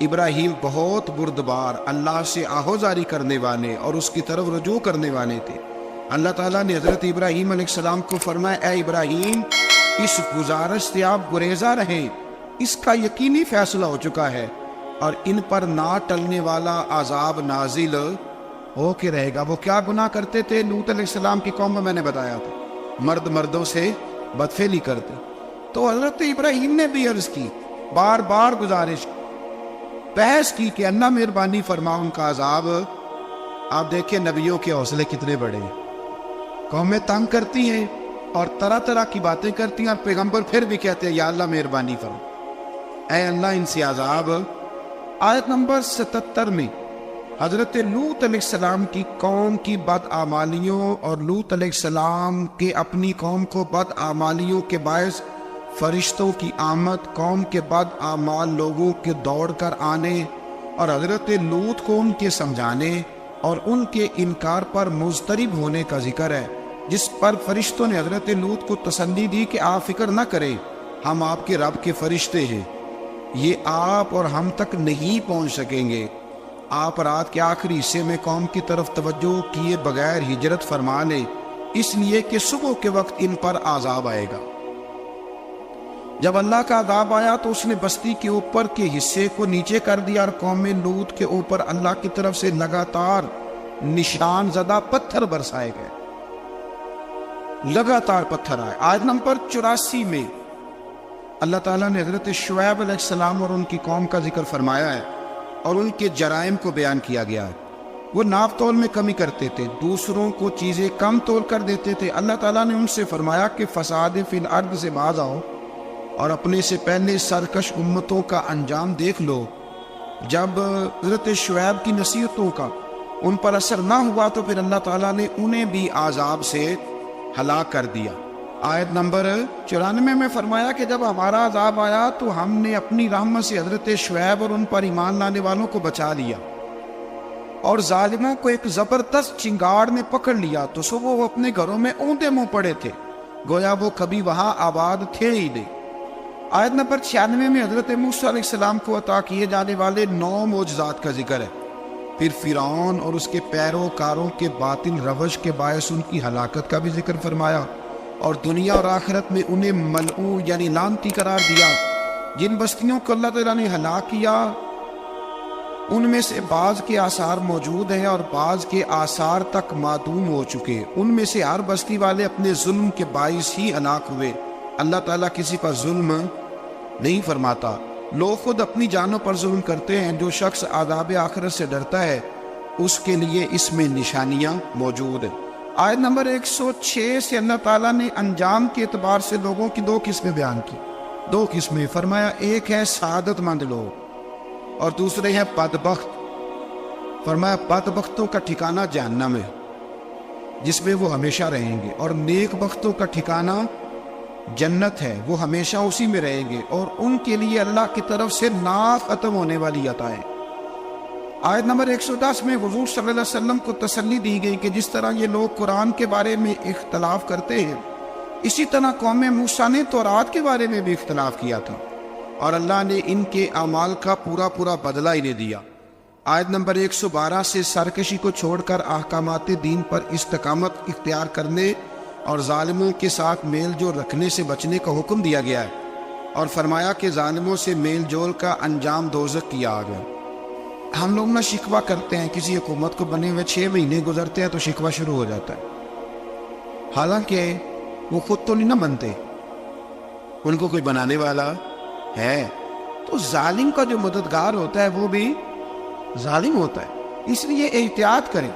ابراہیم بہت بردبار، اللہ سے آہوزاری کرنے والے اور اس کی طرف رجوع کرنے والے تھے۔ اللہ تعالیٰ نے حضرت ابراہیم علیہ السلام کو فرمایا، اے ابراہیم اس گزارش سے آپ گریزاں رہیں، اس کا یقینی فیصلہ ہو چکا ہے اور ان پر نہ ٹلنے والا عذاب نازل ہو کے رہے گا۔ وہ کیا گناہ کرتے تھے؟ لوط علیہ السلام کی قوم میں نے بتایا تھا، مرد مردوں سے بدفعلی کرتے۔ تو حضرت ابراہیم نے بھی عرض کی، بار بار گزارش بحث کی کہ اللہ مہربانی فرما ان کا عذاب۔ آپ دیکھیں نبیوں کے حوصلے کتنے بڑے ہیں، قومیں تنگ کرتی ہیں اور طرح طرح کی باتیں کرتی ہیں، اور پیغمبر پھر بھی کہتے ہیں یا اللہ مہربانی فرما، اے اللہ ان سے عذاب۔ آیت نمبر 77 میں حضرت لوط علیہ السلام کی قوم کی بدعمالیوں اور لوط علیہ السلام کے اپنی قوم کو بدعمالیوں کے باعث فرشتوں کی آمد، قوم کے بدعمال لوگوں کے دوڑ کر آنے اور حضرت لوط کو ان کے سمجھانے اور ان کے انکار پر مضطرب ہونے کا ذکر ہے، جس پر فرشتوں نے حضرت لوط کو تسلی دی کہ آپ فکر نہ کریں، ہم آپ کے رب کے فرشتے ہیں، یہ آپ اور ہم تک نہیں پہنچ سکیں گے۔ آپ رات کے آخری حصے میں قوم کی طرف توجہ کیے بغیر ہجرت فرما لیں، اس لیے کہ صبح کے وقت ان پر عذاب آئے گا۔ جب اللہ کا عذاب آیا تو اس نے بستی کے اوپر کے حصے کو نیچے کر دیا اور قوم لوط کے اوپر اللہ کی طرف سے لگاتار نشان زدہ پتھر برسائے گئے، لگاتار پتھر آئے۔ آیت نمبر 84 میں اللہ تعالیٰ نے حضرت شعیب علیہ السلام اور ان کی قوم کا ذکر فرمایا ہے اور ان کے جرائم کو بیان کیا گیا ہے۔ وہ ناپ تول میں کمی کرتے تھے، دوسروں کو چیزیں کم تول کر دیتے تھے۔ اللہ تعالیٰ نے ان سے فرمایا کہ فساد فی الارض سے باز آؤ اور اپنے سے پہلے سرکش امتوں کا انجام دیکھ لو۔ جب حضرت شعیب کی نصیحتوں کا ان پر اثر نہ ہوا تو پھر اللہ تعالیٰ نے انہیں بھی عذاب سے ہلاک کر دیا۔ آیت نمبر 94 میں فرمایا کہ جب ہمارا عذاب آیا تو ہم نے اپنی رحمت سے حضرت شعیب اور ان پر ایمان لانے والوں کو بچا لیا، اور ظالموں کو ایک زبردست چنگاڑ نے پکڑ لیا تو صبح وہ اپنے گھروں میں اوندا منہ پڑے تھے، گویا وہ کبھی وہاں آباد تھے ہی نہیں۔ آیت نمبر 96 میں حضرت موسیٰ علیہ السلام کو عطا کیے جانے والے 9 معجزات کا ذکر ہے۔ پھر فرعون اور اس کے پیروکاروں کے باطل روش کے باعث ان کی ہلاکت کا بھی ذکر فرمایا، اور دنیا اور آخرت میں انہیں ملعون یعنی لعنتی قرار دیا۔ جن بستیوں کو اللہ تعالیٰ نے ہلاک کیا ان میں سے بعض کے آثار موجود ہیں اور بعض کے آثار تک معدوم ہو چکے۔ ان میں سے ہر بستی والے اپنے ظلم کے باعث ہی ہلاک ہوئے۔ اللہ تعالیٰ کسی پر ظلم نہیں فرماتا، لوگ خود اپنی جانوں پر ظلم کرتے ہیں۔ جو شخص عذاب آخرت سے ڈرتا ہے اس کے لیے اس میں نشانیاں موجود ہیں۔ آیت نمبر 106 سے اللہ تعالیٰ نے انجام کے اعتبار سے لوگوں کی 2 قسمیں بیان کی، 2 قسمیں فرمایا، ایک ہے سعادت مند لوگ اور دوسرے ہیں بدبخت۔ فرمایا بدبختوں کا ٹھکانہ جہنم ہے جس میں وہ ہمیشہ رہیں گے، اور نیک بختوں کا ٹھکانہ جنت ہے، وہ ہمیشہ اسی میں رہیں گے، اور ان کے لیے اللہ کی طرف سے نا ختم ہونے والی عطائیں۔ آیت نمبر 110 میں حضور صلی اللہ علیہ وسلم کو تسلی دی گئی کہ جس طرح یہ لوگ قرآن کے بارے میں اختلاف کرتے ہیں، اسی طرح قوم موسیٰ نے تورات کے بارے میں بھی اختلاف کیا تھا، اور اللہ نے ان کے اعمال کا پورا بدلہ انہیں دیا۔ آیت نمبر 112 سے سرکشی کو چھوڑ کر احکامات دین پر استقامت اختیار کرنے اور ظالموں کے ساتھ میل جول رکھنے سے بچنے کا حکم دیا گیا ہے، اور فرمایا کہ ظالموں سے میل جول کا انجام دوزخ کی آگ ہے۔ ہم لوگ نہ شکوہ کرتے ہیں، کسی حکومت کو بنے ہوئے 6 مہینے گزرتے ہیں تو شکوہ شروع ہو جاتا ہے، حالانکہ وہ خود تو نہیں نہ بنتے، ان کو کوئی بنانے والا ہے۔ تو ظالم کا جو مددگار ہوتا ہے وہ بھی ظالم ہوتا ہے، اس لیے احتیاط کریں۔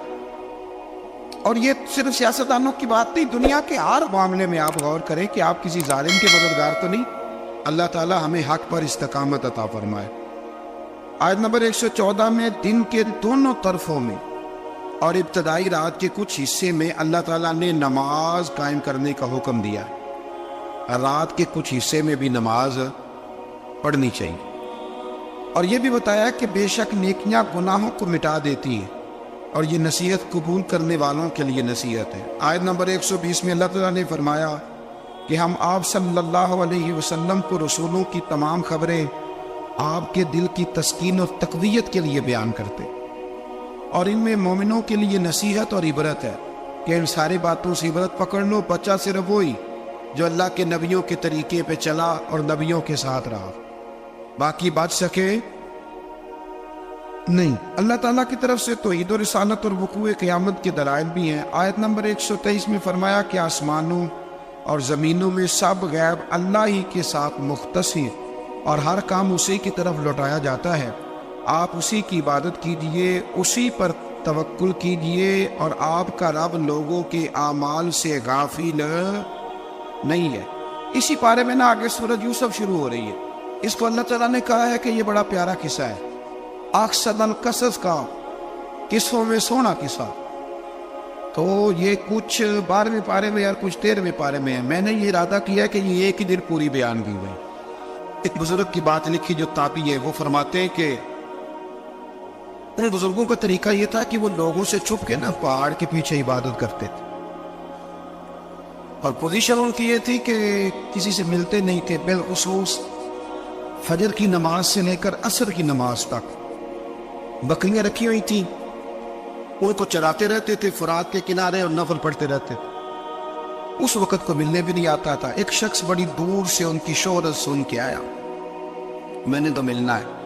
اور یہ صرف سیاستدانوں کی بات نہیں، دنیا کے ہر معاملے میں آپ غور کریں کہ آپ کسی ظالم کے مددگار تو نہیں۔ اللہ تعالی ہمیں حق پر استقامت عطا فرمائے۔ آیت نمبر 114 میں دن کے دونوں طرفوں میں اور ابتدائی رات کے کچھ حصے میں اللہ تعالیٰ نے نماز قائم کرنے کا حکم دیا ہے۔ رات کے کچھ حصے میں بھی نماز پڑھنی چاہیے، اور یہ بھی بتایا کہ بے شک نیکیاں گناہوں کو مٹا دیتی ہیں، اور یہ نصیحت قبول کرنے والوں کے لیے نصیحت ہے۔ آیت نمبر 120 میں اللہ تعالیٰ نے فرمایا کہ ہم آپ صلی اللہ علیہ وسلم کو رسولوں کی تمام خبریں آپ کے دل کی تسکین اور تقویت کے لیے بیان کرتے، اور ان میں مومنوں کے لیے نصیحت اور عبرت ہے کہ ان ساری باتوں سے عبرت پکڑ لو۔ بچہ صرف وہی جو اللہ کے نبیوں کے طریقے پہ چلا اور نبیوں کے ساتھ رہا، باقی بچ سکے نہیں۔ اللہ تعالیٰ کی طرف سے توحید و رسالت اور وقوع قیامت کے دلائل بھی ہیں۔ آیت نمبر 123 میں فرمایا کہ آسمانوں اور زمینوں میں سب غیب اللہ ہی کے ساتھ مختص ہیں اور ہر کام اسی کی طرف لوٹایا جاتا ہے۔ آپ اسی کی عبادت کیجئے، اسی پر توکل کیجئے، اور آپ کا رب لوگوں کے اعمال سے غافل نہیں ہے۔ اسی پارے میں آگے سورۃ یوسف شروع ہو رہی ہے۔ اس کو اللہ تعالیٰ نے کہا ہے کہ یہ بڑا پیارا قصہ ہے، احسن القصص کا، قصوں میں سونا قصہ۔ تو یہ کچھ 12ویں پارے میں اور کچھ 13ویں پارے میں ہے۔ میں نے یہ ارادہ کیا کہ یہ ایک ہی دن پوری بیان کی گئی۔ ایک بزرگ کی بات لکھی جو تابعی ہے، وہ فرماتے ہیں کہ ان بزرگوں کا طریقہ یہ تھا کہ وہ لوگوں سے چھپ کے پہاڑ کے پیچھے عبادت کرتے تھے، اور پوزیشن ان کی یہ تھی کہ کسی سے ملتے نہیں تھے، بالخصوص فجر کی نماز سے لے کر عصر کی نماز تک بکریاں رکھی ہوئی تھیں، ان کو چراتے رہتے تھے فرات کے کنارے اور نفل پڑھتے رہتے تھے۔ اس وقت کو ملنے بھی نہیں آتا تھا۔ ایک شخص بڑی دور سے ان کی شہرت سن کے آیا، میں نے تو ملنا ہے۔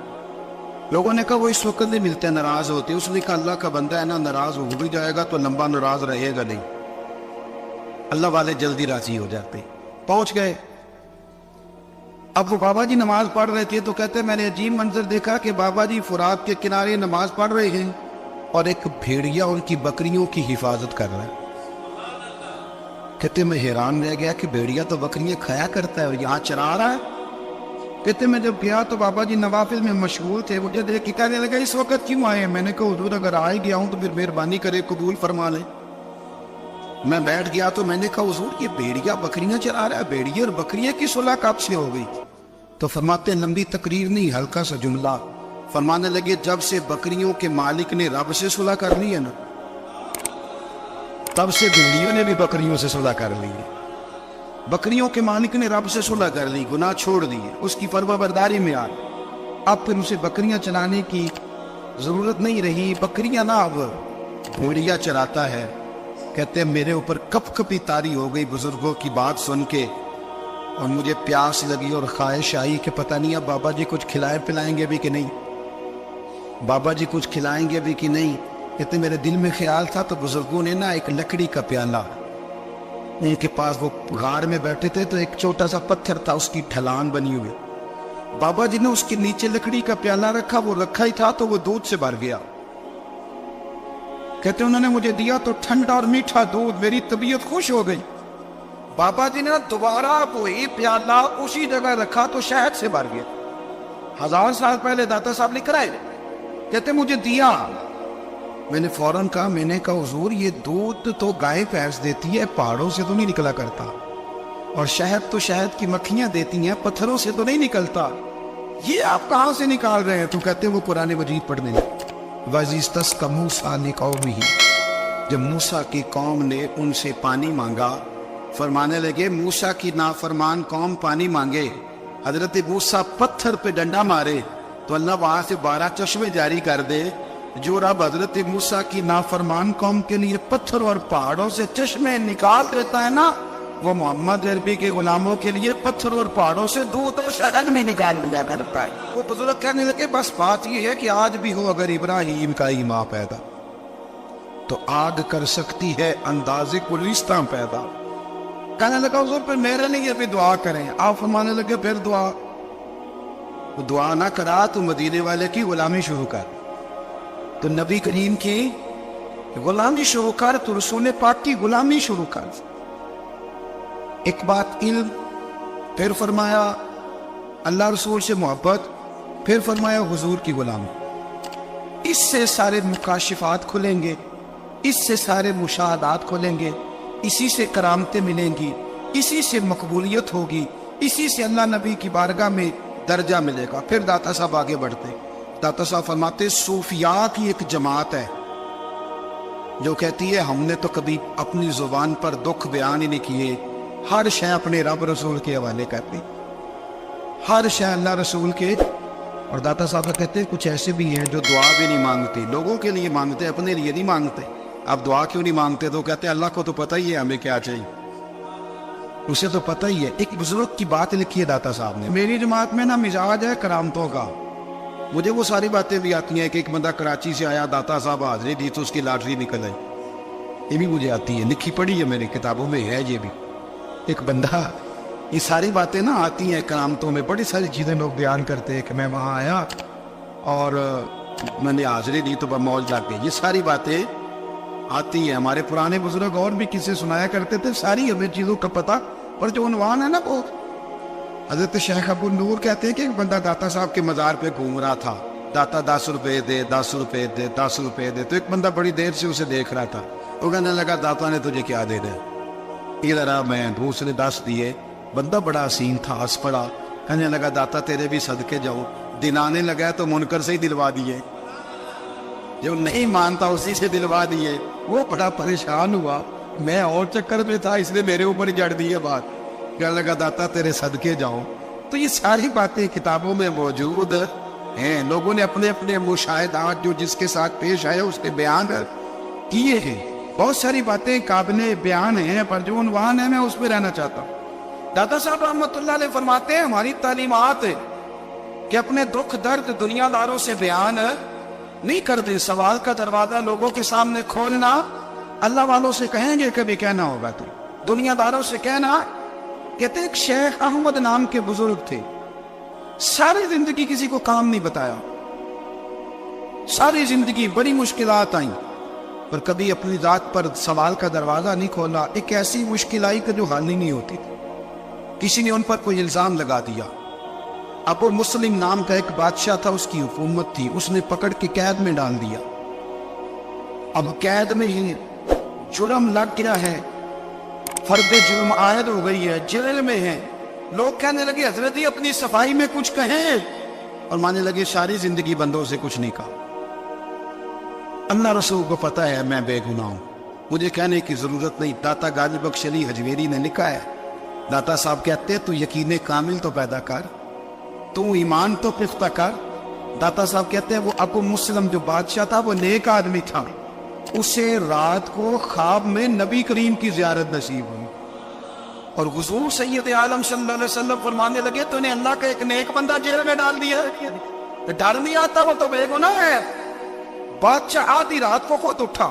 لوگوں نے کہا وہ اس وقت نہیں ملتے، ناراض ہوتے۔ اس نے کہا اللہ کا بندہ ہے نا، ناراض ہو بھی جائے گا تو لمبا ناراض رہے گا نہیں، اللہ والے جلدی راضی ہو جاتے۔ پہنچ گئے۔ اب وہ بابا جی نماز پڑھ رہے تھے تو کہتے میں نے عجیب منظر دیکھا کہ بابا جی فرات کے کنارے نماز پڑھ رہے ہیں اور ایک بھیڑیا ان کی بکریوں کی حفاظت کر رہا ہے۔ کہتے میں حیران رہ گیا کہ بھیڑیا تو بکریاں کھایا کرتا ہے اور یہاں چرا رہا ہے۔ کہتے میں جب گیا تو بابا جی نوافل میں مشغول تھے، مجھے دیکھ کے کہنے لگا اس وقت کیوں آئے ہیں؟ میں نے کہا حضور اگر آئے گیا ہوں تو پھر مہربانی کرے قبول فرما لیں۔ میں بیٹھ گیا تو میں نے کہا حضور یہ بھیڑیا بکریاں چرا رہا ہے، بھیڑیا اور بکریاں کی صلح کب سے ہو گئی؟ تو فرماتے ہیں لمبی تقریر نہیں، ہلکا سا جملہ۔ فرمانے لگے جب سے بکریوں کے مالک نے رب سے صلح کر لی ہے نا، تب سے بھیڑیوں نے بھی بکریوں سے صلح کر لی ہے۔ بکریوں کے مالک نے رب سے صلح کر لی، گناہ چھوڑ دیے، اس کی فرما برداری میں آ گئے۔ اب پھر اسے بکریاں چلانے کی ضرورت نہیں رہی، بکریاں نہ اب بھیڑیا چراتا ہے۔ کہتے ہیں میرے اوپر کپ کپی طاری ہو گئی بزرگوں کی بات سن کے، اور مجھے پیاس لگی اور خواہش آئی کہ پتہ نہیں اب بابا جی کچھ کھلائیں پلائیں گے بھی کہ نہیں، بابا جی کچھ کھلائیں گے بھی کہ نہیں۔ کہتے میرے دل میں خیال تھا تو بزرگوں نے ایک لکڑی کا پیالہ، ان کے پاس وہ غار میں بیٹھے تھے تو ایک چھوٹا سا پتھر تھا، اس کی ڈھلان بنی ہوئی، بابا جی نے اس کے نیچے لکڑی کا پیالہ رکھا، وہ رکھا ہی تھا تو وہ دودھ سے بھر گیا۔ کہتے انہوں نے مجھے دیا تو ٹھنڈا اور میٹھا دودھ، میری طبیعت خوش ہو گئی۔ بابا جی نے دوبارہ وہی پیالہ اسی جگہ رکھا تو شہد سے بھر گیا۔ 1000 سال پہلے داتا صاحب لکھ رہے ہیں۔ کہتے مجھے دیا، میں نے فوراً کہا، میں نے کہا حضور یہ دودھ تو گائے بھینس دیتی ہے، پہاڑوں سے تو نہیں نکلا کرتا، اور شہد تو شہد کی مکھیاں دیتی ہیں، پتھروں سے تو نہیں نکلتا، یہ آپ کہاں سے نکال رہے ہیں؟ تو کہتے ہیں وہ قرآن مجید پڑھنے لگے۔ وَإِذِ اسْتَسْقَىٰ مُوسَىٰ لِقَوْمِهِ، جب موسیٰ کی قوم نے ان سے پانی مانگا، فرمانے لگے موسیٰ کی نافرمان قوم پانی مانگے، حضرت موسیٰ پتھر پہ ڈنڈا مارے تو اللہ وہاں سے 12 چشمے جاری کر دے۔ جو رب حضرت موسیٰ کی نافرمان قوم کے لیے پتھر اور پہاڑوں سے چشمے نکال دیتا ہے نا، وہ محمد عربی کے غلاموں کے لیے پتھر اور پہاڑوں سے دودھ اور شہد میں نکال دیا کرتا ہے۔ وہ بزرگ کہنے لگے بس بات یہ ہے کہ آج بھی ہو اگر ابراہیم کا ہی ماں پیدا تو آگ کر سکتی ہے اندازے گلستاں پیدا۔ کہنے لگا حضور پھر میرے لیے بھی دعا کریں۔ آپ فرمانے لگے پھر دعا نہ کرا تو مدینے والے کی غلامی شروع کر، تو نبی کریم کی غلامی شروع کر، تو رسول پاک کی غلامی شروع کر۔ ایک بات علم، پھر فرمایا اللہ رسول سے محبت، پھر فرمایا حضور کی غلامی۔ اس سے سارے مکاشفات کھلیں گے، اس سے سارے مشاہدات کھلیں گے، اسی سے کرامتیں ملیں گی، اسی سے مقبولیت ہوگی، اسی سے اللہ نبی کی بارگاہ میں درجہ ملے گا۔ پھر داتا صاحب آگے بڑھتے، داتا صاحب فرماتے صوفیاء کی ایک جماعت ہے جو کہتی ہے ہم نے تو کبھی اپنی زبان پر دکھ بیان ہی نہیں کیے، ہر شے اپنے رب رسول کے حوالے کرتی، ہر شے اللہ رسول کے اور داتا صاحب کہتے ہیں کچھ ایسے بھی ہیں جو دعا بھی نہیں مانگتے، لوگوں کے لیے مانگتے، اپنے لیے نہیں مانگتے. آپ دعا کیوں نہیں مانگتے؟ تو کہتے ہیں اللہ کو تو پتہ ہی ہے ہمیں کیا چاہیے، اسے تو پتہ ہی ہے. ایک بزرگ کی بات لکھی ہے داتا صاحب نے، میری جماعت میں نا مزاج ہے کرامتوں کا. مجھے وہ ساری باتیں بھی آتی ہیں کہ ایک بندہ کراچی سے آیا، داتا صاحب حاضری دی تو اس کی لاٹری نکل آئی. یہ بھی مجھے آتی ہے، لکھی پڑھی ہے میری کتابوں میں ہے یہ بھی. ایک بندہ، یہ ساری باتیں نا آتی ہیں کرامتوں میں، بڑی ساری چیزیں لوگ بیان کرتے ہیں کہ میں وہاں آیا اور میں نے حاضری دی تو موج لگ گئی. یہ ساری باتیں آتی ہیں. ہمارے پرانے بزرگ اور بھی کسے سنایا کرتے تھے، ساری ہمیں چیزوں کا پتہ، پر جو عنوان ہے نا وہ حضرت شیخ ابو نور کہتے ہیں کہ ایک بندہ داتا صاحب کے مزار پہ گھوم رہا تھا. داتا 10 روپے دے، 10 روپے دے، 10 روپے دے. تو ایک بندہ بڑی دیر سے اسے دیکھ رہا تھا. وہ کہنے لگا داتا نے تجھے کیا دے دے؟ ادھر آ. میں دوسرے 10 دیے. بندہ بڑا حسین تھا، ہنس پڑا. کہنے لگا داتا تیرے بھی صدقے جاؤ. دن آنے لگا تو منکر سے ہی دلوا دیے، جو نہیں مانتا اسی سے دلوا دیے. وہ بڑا پریشان ہوا، میں اور چکر میں تھا، اس نے میرے اوپر ہی جڑ دی ہے بات. کہنے لگا داتا تیرے صدقے جاؤ. تو یہ ساری باتیں کتابوں میں موجود ہیں. لوگوں نے اپنے اپنے مشاہدات جو جس کے ساتھ پیش آئے اس کے بیان کیے ہیں. بہت ساری باتیں قابل بیان ہیں، پر جو عنوان ہے میں اس پہ رہنا چاہتا ہوں. داتا صاحب رحمۃ اللہ علیہ فرماتے ہیں ہماری تعلیمات کہ اپنے دکھ درد دنیا داروں سے بیان نہیں کر دیں. سوال کا دروازہ لوگوں کے سامنے کھولنا اللہ والوں سے کہیں گے کبھی کہنا ہوگا تو دنیا داروں سے کہنا. کہتے ایک شیخ احمد نام کے بزرگ تھے، ساری زندگی کسی کو کام نہیں بتایا، ساری زندگی بڑی مشکلات آئیں، پر کبھی اپنی ذات پر سوال کا دروازہ نہیں کھولا. ایک ایسی مشکل آئی کہ جو حل ہی نہیں ہوتی تھی. کسی نے ان پر کوئی الزام لگا دیا. ابو مسلم نام کا ایک بادشاہ تھا، اس کی حکومت تھی، اس نے پکڑ کے قید میں ڈال دیا. اب قید میں ہی جرم لگ گیا ہے، فرد جرم عائد ہو گئی ہے، جیل میں ہے. لوگ کہنے لگے حضرت ہی اپنی صفائی میں کچھ کہیں، اور مانے لگے ساری زندگی بندوں سے کچھ نہیں کہا. اللہ رسول کو پتہ ہے میں بے گناہ ہوں، مجھے کہنے کی ضرورت نہیں. داتا غالب بخش علی حجویری نے لکھا ہے، داتا صاحب کہتے تو یقین کامل تو پیدا کر، تو ایمان تو پختہ کر. داتا صاحب کہتے ہیں وہ ابو مسلم جو بادشاہ تھا وہ نیک آدمی تھا، اسے رات کو خواب میں نبی کریم کی زیارت نصیب ہوئی، اور حضور سید عالم صلی اللہ علیہ وسلم فرمانے لگے تو نے اللہ کا ایک نیک بندہ جیل میں ڈال دیا ہے. ڈر نہیں آتا، وہ تو بے گناہ ہے. بادشاہ آدھی رات کو خود اٹھا.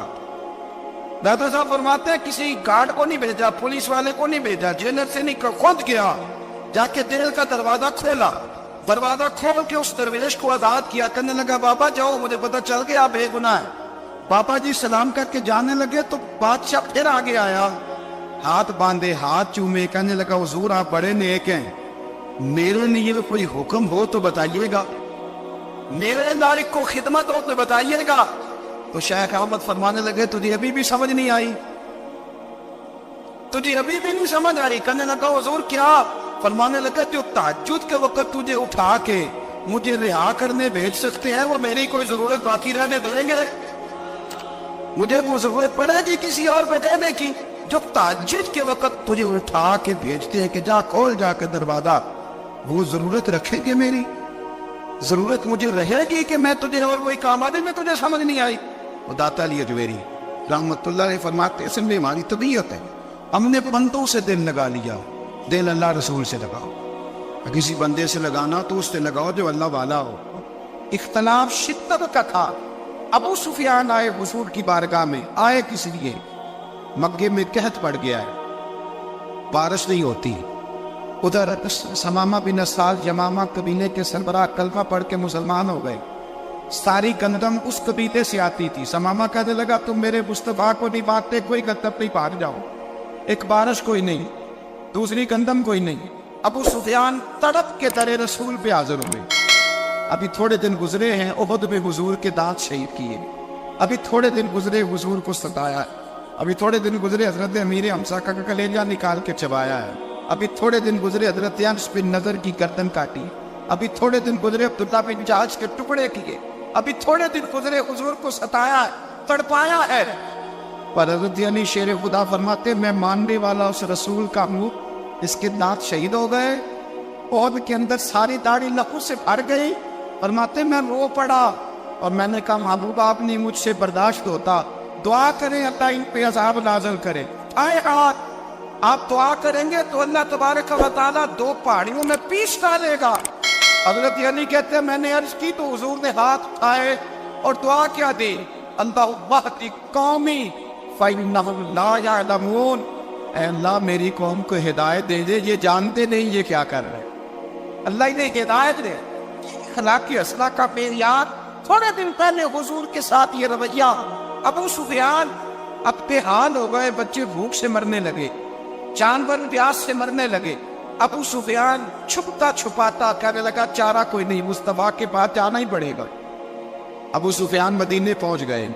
داتا صاحب فرماتے ہیں کسی گارڈ کو نہیں بھیجا، پولیس والے کو نہیں بھیجا، جیلر سے نہیں، خود گیا، جا کے جیل کا دروازہ کھولا. دروازہ کھول کے اس درویش کو آزاد کیا. کہنے لگا بابا جاؤ، مجھے پتہ چل گیا بے گناہ ہے. بابا جی سلام کر کے جانے لگے تو بادشاہ پھر آگے آیا، ہاتھ باندھے، ہاتھ چومے. کہنے لگا حضور آپ بڑے نیک ہیں، میرے لیے کوئی حکم ہو تو بتائیے گا، میرے لائق کو خدمت ہو تو بتائیے گا. تو شیخ احمد فرمانے لگے تجھے ابھی بھی سمجھ نہیں آئی، تجھے ابھی بھی نہیں سمجھ آ رہی. کہنے لگا حضور کیا؟ فرمانے لگا جو تہجد کے وقت تجھے اٹھا کے مجھے رہا کرنے بھیج سکتے ہیں وہ میری کوئی ضرورت باقی رہنے دیں گے؟ مجھے وہ ضرورت پڑے گی کسی اور پہ دینے کی؟ جو تہجد کے وقت تجھے اٹھا کے بھیجتے ہیں کہ جا کھول جا کے دروازہ، وہ ضرورت رکھیں گے؟ میری ضرورت مجھے رہے گی کہ میں تجھے اور وہی کام آدھے میں تجھے سمجھ نہیں آئی. وہ داتا علی حجویری رحمت اللہ علیہ فرماتے ہیں اس میں ہماری طبیعت ہے، ہم نے بندوں سے دل لگا لیا، دل اللہ رسول سے لگاؤ. کسی بندے سے لگانا تو اس سے لگاؤ جو اللہ والا ہو. اختلاف شدت کا تھا. ابو سفیان آئے حضور کی بارگاہ میں، آئے کس لیے؟ مکے میں قحط پڑ گیا ہے، بارش نہیں ہوتی. ادھر سمامہ بن اسال یمامہ قبیلے کے سربراہ کلمہ پڑھ کے مسلمان ہو گئے. ساری گندم اس قبیلے سے آتی تھی. سمامہ کہنے لگا تم میرے مصطفیٰ کو نہیں بانٹتے، کوئی گندم نہیں پار جاؤ. ایک بارش کوئی نہیں، دوسری گندم کوئی نہیں. ابو سفیان تڑپ کے در رسول پہ حاضر ہوئے. ابھی تھوڑے دن گزرے ہیں احد میں حضور کے دانت شہید کیے، ابھی تھوڑے دن گزرے حضور کو ستایا ہے، ابھی تھوڑے دن گزرے حضرت امیر حمزہ کا کلیجہ نکال کے چبایا ہے، ابھی تھوڑے دن گزرے حضرت انس بن نضر کی گردن کاٹی، ابھی تھوڑے دن گزرے عبداللہ بن جحش کے ٹکڑے کیے، ابھی تھوڑے دن گزرے حضور کو ستایا ہے، تڑپایا ہے. پر حضرت علی شیر خدا فرماتے میں ماننے والا اس رسول کا ہوں، اس کے دانت شہید ہو گئے، عہد کے اندر ساری داڑھی لہو سے بھر گئی، فرماتے میں رو پڑا اور میں نے کہا محبوب آپ نہیں مجھ سے برداشت ہوتا، دعا کریں اللہ ان پہ عذاب نازل کرے۔ آئے ہاتھ آپ دعا کریں گے تو اللہ تبارک و تعالیٰ 2 پہاڑیوں میں پیس ڈالے گا۔ حضرت علی کہتے ہیں میں نے عرض کی تو حضور نے ہاتھ اٹھائے اور دعا کیا دی، اللہم اہد قومی فإنہم لا یعلمون، اے اللہ میری قوم کو ہدایت دے دے، یہ جانتے نہیں یہ کیا کر رہے ہیں۔ اللہ انہیں ہدایت دے۔ اخلاقی اصلاح کا معیار، تھوڑے دن پہلے حضور کے ساتھ یہ رویہ، ابو سفیان اب بے حال ہو گئے، بچے بھوک سے مرنے لگے، جانور پیاس سے مرنے لگے۔ ابو سفیان چھپتا چھپاتا کہنے لگا چارہ کوئی نہیں، مصطفیٰ کے پاس جانا ہی پڑے گا۔ ابو سفیان مدینے پہنچ گئے۔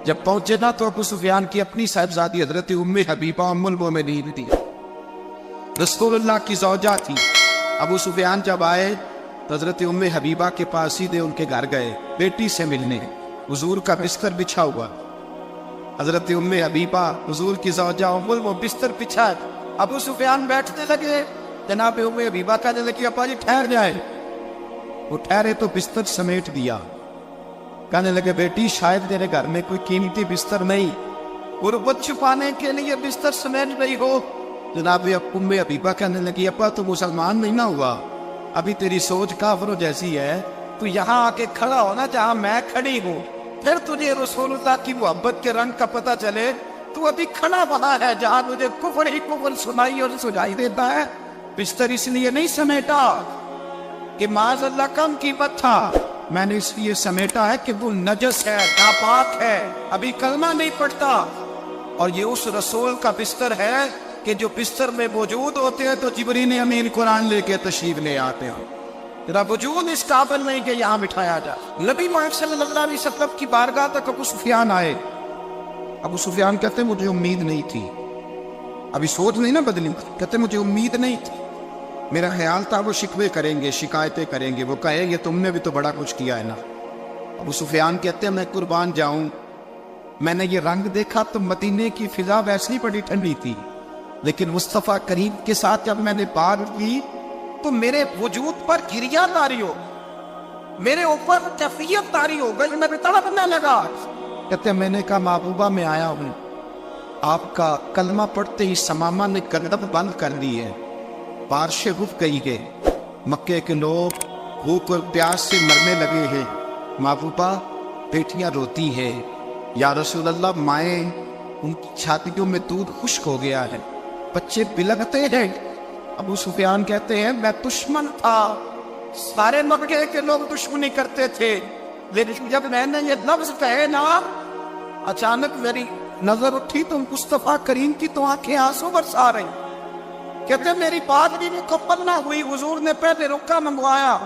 جب پہنچے نا تو ابو سفیان کی اپنی صاحبزادی حضرت ام حبیبہ ام المومنین تھی، رسول اللہ کی زوجہ تھی۔ ابو سفیان جب آئے تو حضرت ام حبیبہ کے پاس سیدھے ان کے گھر گئے بیٹی سے ملنے۔ حضور کا بستر بچھا ہوا، حضرت ام حبیبہ حضور کی زوجہ ام المومنین بستر بچھا، ابو سفیان بیٹھنے لگے، جناب ام حبیبہ کہنے لگی ابا جی ٹھہر جائے، وہ ٹھہرے تو بستر سمیٹ دیا۔ کہنے لگے بیٹی شاید تیرے گھر میں کوئی قیمتی بستر نہیں، غربت چھپانے کے لیے بستر سمیٹ رہی ہو۔ جناب ام حبیبہ کہنے لگی ابا تو مسلمان نہیں نہ ہوا، ابھی تیری سوچ کافروں جیسی ہے، تو یہاں آ کے کھڑا ہونا جہاں میں کھڑی ہوں، پھر تجھے رسول اللہ کی محبت کے رنگ کا پتہ چلے۔ تو ابھی کھڑا وہاں ہے جہاں مجھے کفر ہی کفر سنائی اور سجائی دیتا ہے۔ بستر اس لیے نہیں سمیٹا کہ معاذ اللہ کم قیمت تھا، میں نے اس لیے سمیٹا ہے کہ وہ نجس ہے، ناپاک ہے، ابھی کلمہ نہیں پڑھتا۔ اور یہ اس رسول کا بستر ہے کہ جو بستر میں موجود ہوتے ہیں تو جبرائیل امین قرآن لے کے تشریف لے آتے ہیں، ذرا وجود اس قابل نہیں کہ یہاں بٹھایا جائے۔ نبی محمد صلی اللہ علیہ وسلم کی بارگاہ تک ابو سفیان آئے۔ ابو سفیان کہتے مجھے امید نہیں تھی، ابھی سوچ نہیں نا بدلی، کہتے مجھے امید نہیں تھی، میرا خیال تھا وہ شکوے کریں گے، شکایتیں کریں گے، وہ کہیں گے تم نے بھی تو بڑا کچھ کیا ہے نا۔ ابو سفیان کہتے ہیں میں قربان جاؤں، میں نے یہ رنگ دیکھا تو مدینے کی فضا ویسے ہی بڑی ٹھنڈی تھی، لیکن مصطفیٰ کریم کے ساتھ جب میں نے بات کی تو میرے وجود پر گریہ طاری ہو، میرے اوپر کیفیت طاری ہو گئی، میں تڑپنے لگا۔ کہتے ہیں میں نے کہا محبوبہ میں آیا ہوں، آپ کا کلمہ پڑھتے ہی سمامہ نے گردب بند کر دی ہے، بارشیں رک گئی ہے، مکے کے لوگ بھوک اور پیاس سے مرنے لگے ہیں، محبوبہ بیٹیاں روتی ہیں، یا رسول اللہ مائیں ان کی چھاتیوں میں دودھ خشک ہو گیا ہے، بچے بلغتے ہیں۔ ابو سفیان کہتے ہیں میں دشمن تھا، سارے مکے کے لوگ دشمنی کرتے تھے، لیکن جب میں نے یہ لفظ کہے نا اچانک میری نظر اٹھی تو مصطفیٰ کریم کی تو آنکھیں آنسو برسا رہی۔ کہتے میری بات بھی مکمل نہ ہوئی، حضور نے پہلے رکا منگوایا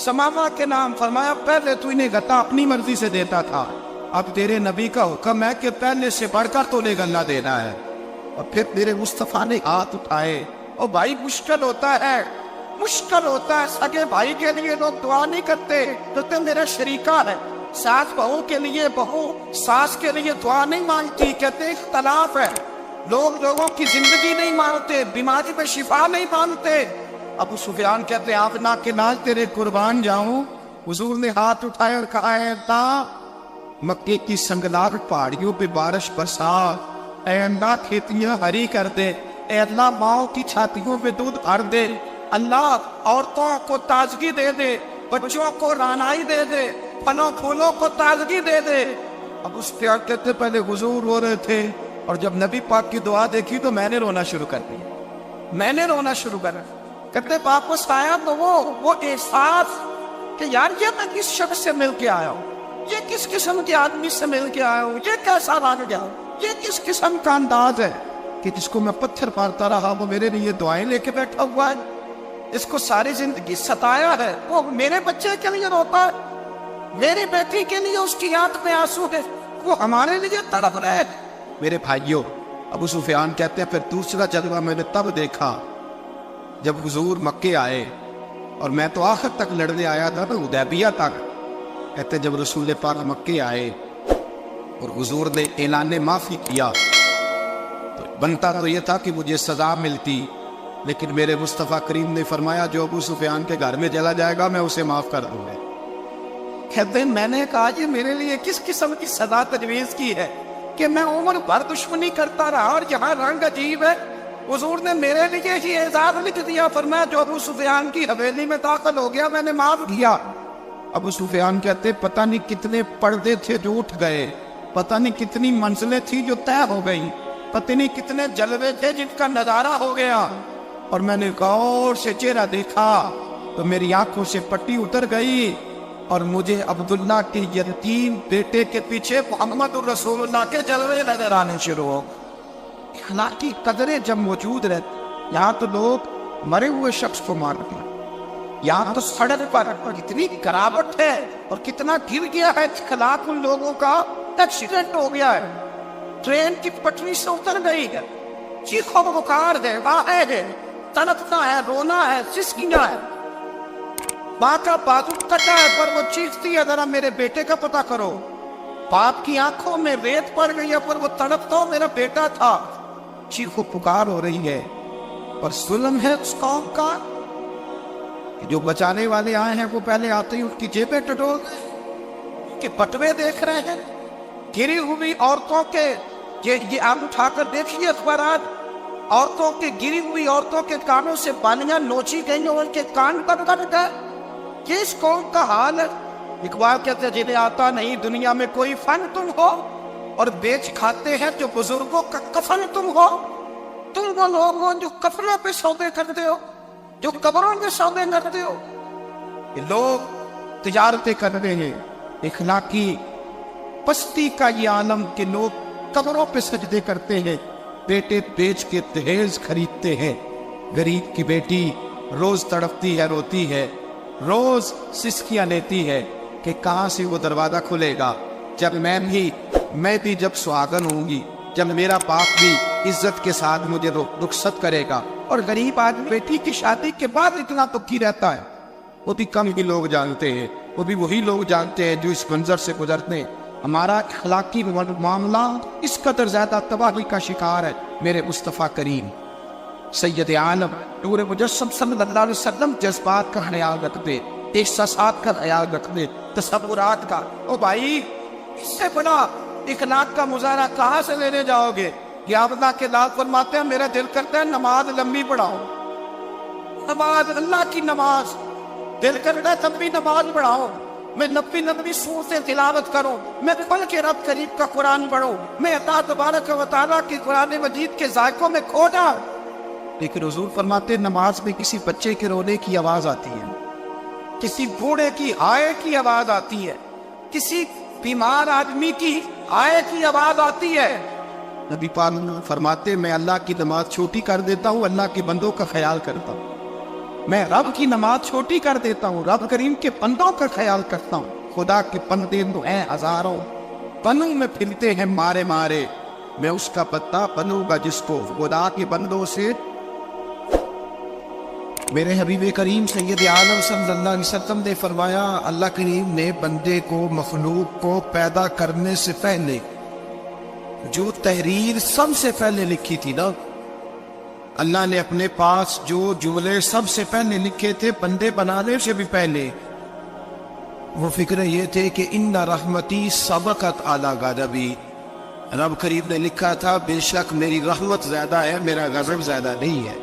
سمامہ کے نام، فرمایا پہلے تو انہیں گتا اپنی مرضی سے دیتا تھا، اب تیرے نبی کا حکم ہے کہ پہلے سے بڑھ کر تو گنا دینا ہے۔ اور پھر میرے مصطفیٰ نے ہاتھ اٹھائے۔ اور بھائی مشکل ہوتا ہے، مشکل ہوتا ہے، سگے بھائی کے لیے لوگ دعا نہیں کرتے، کہتے میرا شریکہ ہے، ساس بہو کے لیے بہو ساس کے لیے دعا نہیں مانگتی، کہتے اختلاف ہے، لوگ لوگوں کی زندگی نہیں مانتے، بیماری پہ شفا نہیں مانتے۔ ابو سفیان کہتے آپ نہ کہ ناز تیرے قربان جاؤں، حضور نے ہاتھ اٹھائے اور کہا اے اللہ مکے کی سنگلاخ پہاڑیوں پہ بارش برسا، اے اللہ کھیتیاں ہری کر دے، اے اللہ ماؤں کی چھاتیوں پہ دودھ بھر دے، اللہ عورتوں کو تازگی دے دے، بچوں کو رانائی دے دے، پھلوں پھولوں کو تازگی دے دے۔ ابو سفیان کہتے پہلے حضور رو رہے تھے اور جب نبی پاک کی دعا دیکھی تو میں نے رونا شروع کر دیا، میں نے رونا شروع کرا۔ کہتے واپس آیا تو وہ احساس کہ یار یہ میں کس شخص سے مل کے آیا ہوں، یہ کس قسم کے آدمی سے مل کے آیا ہوں، یہ کیسا رنگ گیا، یہ کس قسم کا انداز ہے کہ جس کو میں پتھر مارتا رہا وہ میرے لیے دعائیں لے کے بیٹھا ہوا ہے، اس کو ساری زندگی ستایا ہے، وہ میرے بچے کے لیے روتا ہے، میری بیٹی کے لیے اس کی آنکھ میں آنسو ہے، وہ ہمارے لیے تڑپ رہا ہے۔ میرے بھائیوں، ابو سفیان کہتے ہیں پھر دوسرا جلوہ میں نے تب دیکھا جب حضور مکے آئے، اور میں تو آخر تک لڑنے آیا تھا نا حدیبیہ تک۔ کہتے جب رسول پاک مکے آئے اور حضور نے اعلان معافی کیا تو بنتا تو یہ تھا کہ مجھے سزا ملتی، لیکن میرے مصطفیٰ کریم نے فرمایا جو ابو سفیان کے گھر میں چلا جائے گا میں اسے معاف کر دوں گا۔ کہتے ہیں میں نے کہا یہ میرے لیے کس قسم کی سزا تجویز کی ہے کہ میں عمر بھر دشمنی کرتا رہا اور یہاں رنگ عجیب ہے۔ حضور نے میرے لیے ہی اعزاز لکھ دیا، فرمایا جو ابو سفیان کی حویلی میں داخل ہو گیا میں نے معاف کیا۔ ابو سفیان کہتے پتہ نہیں کتنے پردے تھے جو اٹھ گئے، پتہ نہیں کتنی منزلیں تھی جو طے ہو گئی، پتہ نہیں کتنے جلوے تھے جن کا نظارہ ہو گیا۔ اور میں نے غور سے چہرہ دیکھا تو میری آنکھوں سے پٹی اتر گئی اور مجھے عبداللہ کے یتیم بیٹے کے پیچھے محمد الرسول اللہ کے جلوے نظر آنے شروع ہو۔ اخلاقی قدریں جب موجود رہتی، یہاں تو لوگ مرے ہوئے شخص کو مار رہے ہیں، یہاں تو سڑک پر اتنی گراوٹ ہے اور کتنا گر گیا ہے اخلاق ان لوگوں کا، ایکسیڈنٹ ہو گیا ہے، ٹرین کی پٹری سے اتر گئی ہے، چیخو پکار ہے، واہ ہے، تڑپنا ہے، رونا ہے، سسکیاں ہے، ماں کا بازو کٹا ہے پر وہ چیختی ہے ذرا میرے بیٹے کا پتہ کرو، باپ کی آنکھوں میں ریت پڑ گئی ہے پر وہ تڑپتا ہو میرا بیٹا تھا، چیخو پکار ہو رہی ہے۔ اور ظلم ہے اس قوم کا کہ جو بچانے والے آئے ہیں وہ پہلے آتے ہی ان کی جیبیں ٹٹول کہ بٹوے دیکھ رہے ہیں گری ہوئی عورتوں کے، یہ آپ اٹھا کر دیکھیے اخبارات، عورتوں کے گری ہوئی عورتوں کے کانوں سے بالیاں نوچی گئی اور ان کے کان کٹ گئے۔ یہ اس قوم کا حال ہے۔ اقبال کہتے ہیں جنہیں آتا نہیں دنیا میں کوئی فن تم ہو اور بیچ کھاتے ہیں جو بزرگوں کا کفن تم ہو۔ تم وہ لوگ ہو جو کفنوں پہ سودے کرتے ہو، جو قبروں پہ سودے کرتے ہو۔ یہ لوگ تجارتیں کر رہے ہیں، اخلاقی پستی کا یہ عالم کہ لوگ قبروں پہ سجدے کرتے ہیں، بیٹے بیچ کے دہیز خریدتے ہیں۔ غریب کی بیٹی روز تڑپتی ہے، روتی ہے، روز سسکیاں لیتی ہے کہ کہاں سے وہ دروازہ کھلے گا جب میں بھی جب سہاگن ہوں گی، جب میرا باپ بھی عزت کے ساتھ مجھے رخصت کرے گا۔ اور غریب آدمی بیٹی کی شادی کے بعد اتنا دکھی رہتا ہے، وہ بھی کم ہی لوگ جانتے ہیں، وہ بھی وہی لوگ جانتے ہیں جو اس منظر سے گزرتے ہیں۔ ہمارا اخلاقی معاملہ اس قدر زیادہ تباہی کا شکار ہے۔ میرے مصطفیٰ کریم سید عالم نور مجسم صلی اللہ علیہ وسلم جذبات کا خیال رکھتے، احساسات کا خیال رکھتے، تصورات کا۔ او بھائی اس سے بڑا اخلاق کا مظاہرہ کہاں سے لینے جاؤ گے؟ یہ اللہ کے لال فرماتے ہیں میرا دل کرتا ہے نماز لمبی پڑھاؤ، نماز اللہ کی نماز، دل کرتا ہے تب بھی نماز پڑھاؤ، میں نبی صورتیں تلاوت کروں، میں پڑھ کے رب کریم کا قرآن پڑھوں، میں اللہ تبارک و تعالیٰ کی قرآن مجید کے ذائقوں میں کھو جاؤں۔ لیکن حضور فرماتے نماز میں کسی بچے کے رونے کی آواز آتی ہے، کسی بوڑھے کی ہائے کی آواز آتی ہے، کسی بیمار آدمی کی ہائے کی آواز آتی ہے۔ نبی پاک فرماتے میں اللہ کی نماز چھوٹی کر دیتا ہوں، اللہ کے بندوں کا خیال کرتا ہوں، میں رب کی نماز چھوٹی کر دیتا ہوں، رب کریم کے بندوں کا خیال کرتا ہوں۔ خدا کے بندے تو ہیں ہزاروں، بنوں میں پھرتے ہیں مارے مارے، میں اس کا پتا بنوں گا جس کو خدا کے بندوں سے۔ میرے حبیب کریم سید عالم صلی اللہ علیہ وسلم نے فرمایا اللہ کریم نے بندے کو مخلوق کو پیدا کرنے سے پہلے جو تحریر سب سے پہلے لکھی تھی نا، اللہ نے اپنے پاس جو جملے سب سے پہلے لکھے تھے بندے بنانے سے بھی پہلے، وہ فکر یہ تھے کہ ان رحمتی سبقت اعلی غضبی، رب کریم نے لکھا تھا بے شک میری رحمت زیادہ ہے، میرا غضب زیادہ نہیں ہے۔